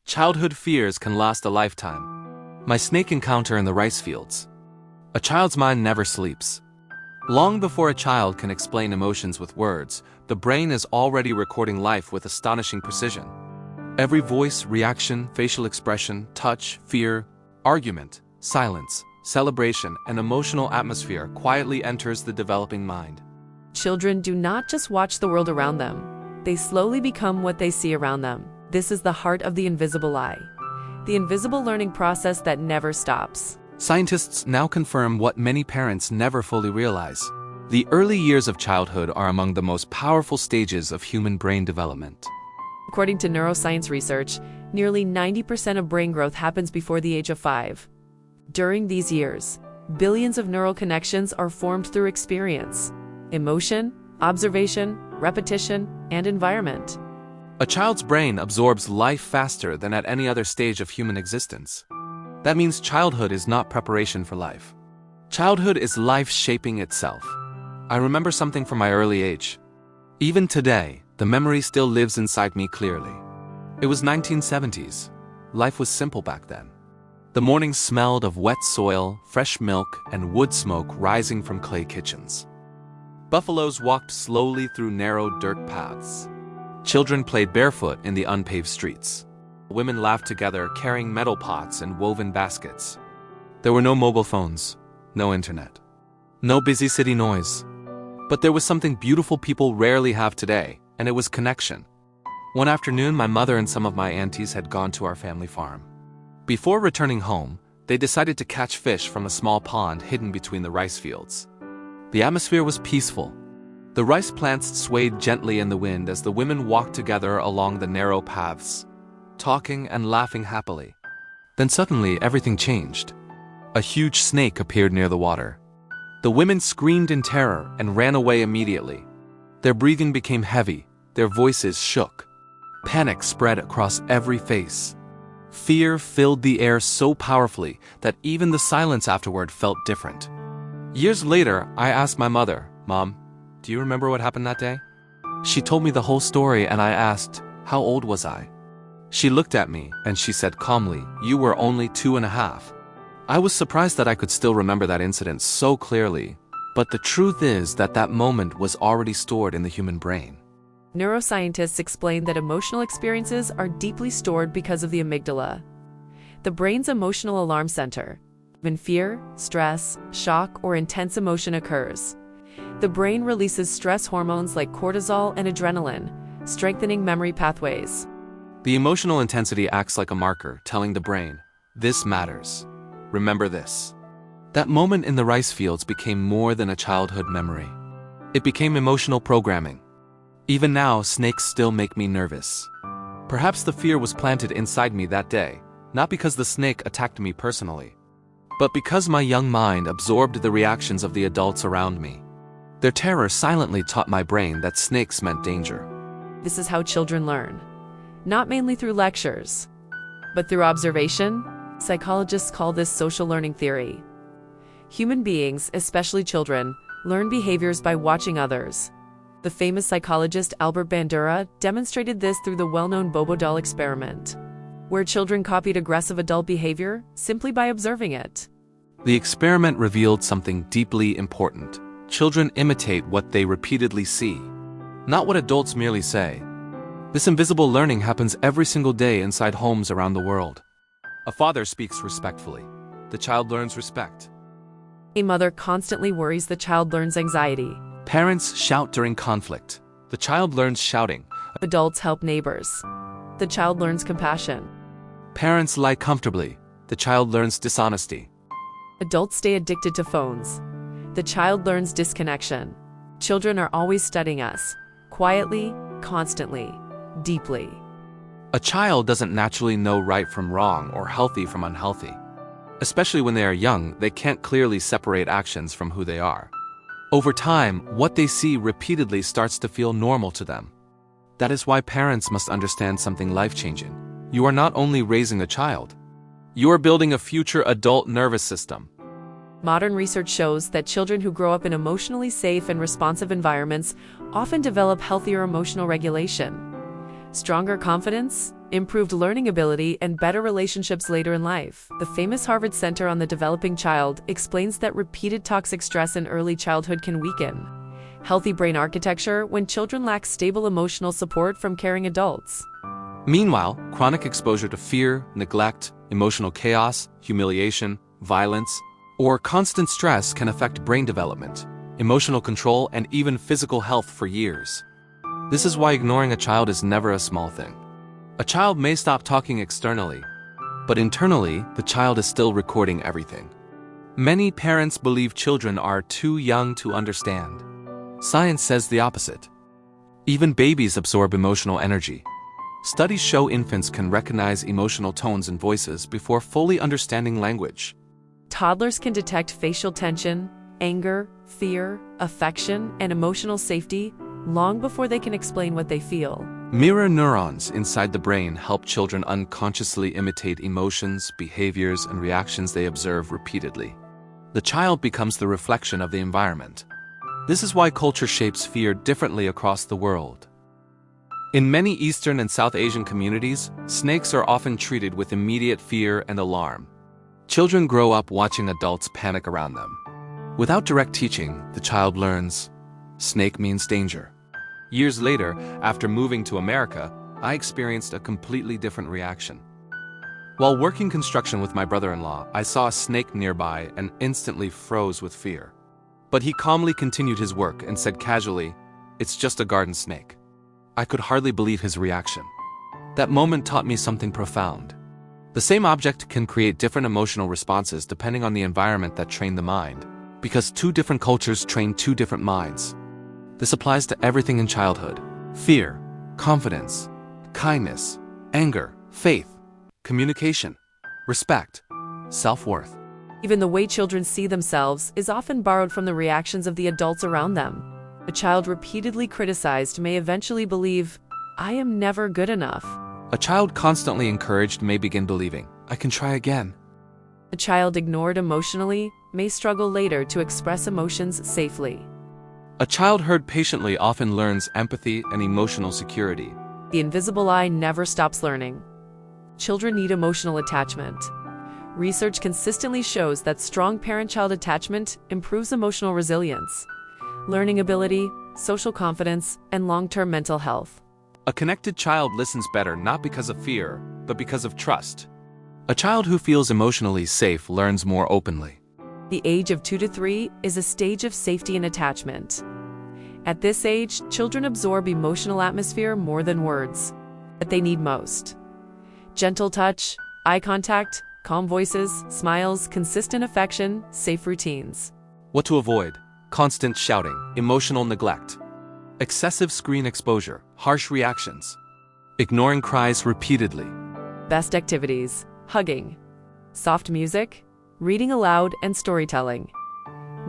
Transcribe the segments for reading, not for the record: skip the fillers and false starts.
Childhood fears can last a lifetime. My snake encounter in the rice fields. A child's mind never sleeps. Long before a child can explain emotions with words, the brain is already recording life with astonishing precision. Every voice, reaction, facial expression, touch, fear, argument, silence, celebration, and emotional atmosphere quietly enters the developing mind. Children do not just watch the world around them. They slowly become what they see around them. This is the heart of the invisible eye, the invisible learning process that never stops. Scientists now confirm what many parents never fully realize. The early years of childhood are among the most powerful stages of human brain development. According to neuroscience research, nearly 90% of brain growth happens before the age of 5. During these years, billions of neural connections are formed through experience, emotion, observation, repetition, and environment. A child's brain absorbs life faster than at any other stage of human existence. That means childhood is not preparation for life. Childhood is life shaping itself. I remember something from my early age. Even today, the memory still lives inside me clearly. It was 1970s. Life was simple back then. The mornings smelled of wet soil, fresh milk, and wood smoke rising from clay kitchens. Buffaloes walked slowly through narrow dirt paths. Children played barefoot in the unpaved streets. Women laughed together carrying metal pots and woven baskets. There were no mobile phones, no internet, no busy city noise. But there was something beautiful people rarely have today, and it was connection. One afternoon, my mother and some of my aunties had gone to our family farm. Before returning home, they decided to catch fish from a small pond hidden between the rice fields. The atmosphere was peaceful. The rice plants swayed gently in the wind as the women walked together along the narrow paths, talking and laughing happily. Then suddenly everything changed. A huge snake appeared near the water. The women screamed in terror and ran away immediately. Their breathing became heavy, their voices shook. Panic spread across every face. Fear filled the air so powerfully that even the silence afterward felt different. Years later, I asked my mother, "Mom, do you remember what happened that day?" She told me the whole story and I asked, "How old was I?" She looked at me and she said calmly, "You were only 2.5." I was surprised that I could still remember that incident so clearly, but the truth is that that moment was already stored in the human brain. Neuroscientists explain that emotional experiences are deeply stored because of the amygdala, the brain's emotional alarm center. When fear, stress, shock, or intense emotion occurs, the brain releases stress hormones like cortisol and adrenaline, strengthening memory pathways. The emotional intensity acts like a marker, telling the brain, "This matters. Remember this." That moment in the rice fields became more than a childhood memory. It became emotional programming. Even now, snakes still make me nervous. Perhaps the fear was planted inside me that day, not because the snake attacked me personally, but because my young mind absorbed the reactions of the adults around me. Their terror silently taught my brain that snakes meant danger. This is how children learn, not mainly through lectures, but through observation. Psychologists call this social learning theory. Human beings, especially children, learn behaviors by watching others. The famous psychologist Albert Bandura demonstrated this through the well-known Bobo doll experiment, where children copied aggressive adult behavior simply by observing it. The experiment revealed something deeply important. Children imitate what they repeatedly see, not what adults merely say. This invisible learning happens every single day inside homes around the world. A father speaks respectfully. The child learns respect. A mother constantly worries. The child learns anxiety. Parents shout during conflict. The child learns shouting. Adults help neighbors. The child learns compassion. Parents lie comfortably. The child learns dishonesty. Adults stay addicted to phones. The child learns disconnection. Children are always studying us, quietly, constantly, deeply. A child doesn't naturally know right from wrong or healthy from unhealthy. Especially when they are young, they can't clearly separate actions from who they are. Over time, what they see repeatedly starts to feel normal to them. That is why parents must understand something life-changing. You are not only raising a child, you are building a future adult nervous system. Modern research shows that children who grow up in emotionally safe and responsive environments often develop healthier emotional regulation, stronger confidence, improved learning ability, and better relationships later in life. The famous Harvard Center on the Developing Child explains that repeated toxic stress in early childhood can weaken healthy brain architecture when children lack stable emotional support from caring adults. Meanwhile, chronic exposure to fear, neglect, emotional chaos, humiliation, violence, or constant stress can affect brain development, emotional control, and even physical health for years. This is why ignoring a child is never a small thing. A child may stop talking externally, but internally, the child is still recording everything. Many parents believe children are too young to understand. Science says the opposite. Even babies absorb emotional energy. Studies show infants can recognize emotional tones and voices before fully understanding language. Toddlers can detect facial tension, anger, fear, affection, and emotional safety long before they can explain what they feel. Mirror neurons inside the brain help children unconsciously imitate emotions, behaviors, and reactions they observe repeatedly. The child becomes the reflection of the environment. This is why culture shapes fear differently across the world. In many Eastern and South Asian communities, snakes are often treated with immediate fear and alarm. Children grow up watching adults panic around them. Without direct teaching, the child learns, snake means danger. Years later, after moving to America, I experienced a completely different reaction. While working construction with my brother-in-law, I saw a snake nearby and instantly froze with fear. But he calmly continued his work and said casually, "It's just a garden snake." I could hardly believe his reaction. That moment taught me something profound. The same object can create different emotional responses depending on the environment that trained the mind, because two different cultures train two different minds. This applies to everything in childhood: fear, confidence, kindness, anger, faith, communication, respect, self-worth. Even the way children see themselves is often borrowed from the reactions of the adults around them. A child repeatedly criticized may eventually believe, "I am never good enough." A child constantly encouraged may begin believing, "I can try again." A child ignored emotionally may struggle later to express emotions safely. A child heard patiently often learns empathy and emotional security. The invisible eye never stops learning. Children need emotional attachment. Research consistently shows that strong parent-child attachment improves emotional resilience, learning ability, social confidence, and long-term mental health. A connected child listens better not because of fear, but because of trust. A child who feels emotionally safe learns more openly. The age of 2 to 3 is a stage of safety and attachment. At this age, children absorb emotional atmosphere more than words that they need most. Gentle touch, eye contact, calm voices, smiles, consistent affection, safe routines. What to avoid: constant shouting, emotional neglect, excessive screen exposure, harsh reactions, ignoring cries repeatedly. Best activities: hugging, soft music, reading aloud and storytelling,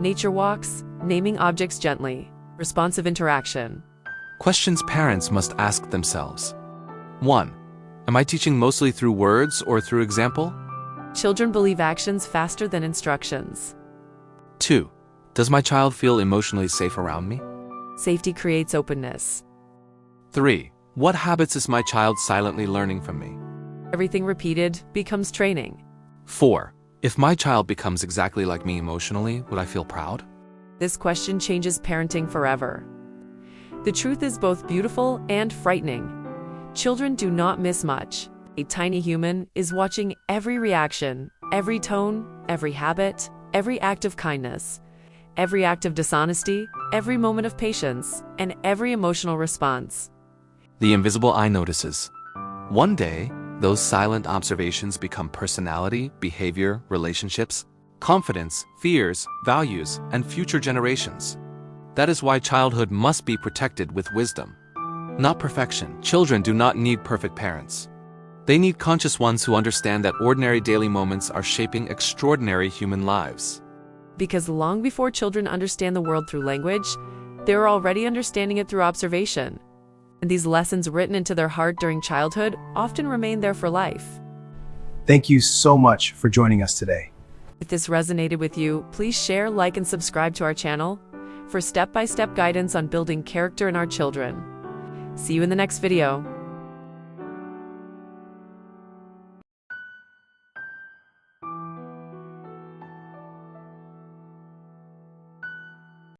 nature walks, naming objects gently, responsive interaction. Questions parents must ask themselves. 1. Am I teaching mostly through words or through example? Children believe actions faster than instructions. 2. Does my child feel emotionally safe around me? Safety creates openness. 3. What habits is my child silently learning from me? Everything repeated becomes training. 4. If my child becomes exactly like me emotionally, would I feel proud? This question changes parenting forever. The truth is both beautiful and frightening. Children do not miss much. A tiny human is watching every reaction, every tone, every habit, every act of kindness, every act of dishonesty, every moment of patience, and every emotional response. The invisible eye notices. One day, those silent observations become personality, behavior, relationships, confidence, fears, values, and future generations. That is why childhood must be protected with wisdom, not perfection. Children do not need perfect parents. They need conscious ones who understand that ordinary daily moments are shaping extraordinary human lives. Because long before children understand the world through language, they are already understanding it through observation. And these lessons written into their heart during childhood often remain there for life. Thank you so much for joining us today. If this resonated with you, please share, like, and subscribe to our channel for step-by-step guidance on building character in our children. See you in the next video.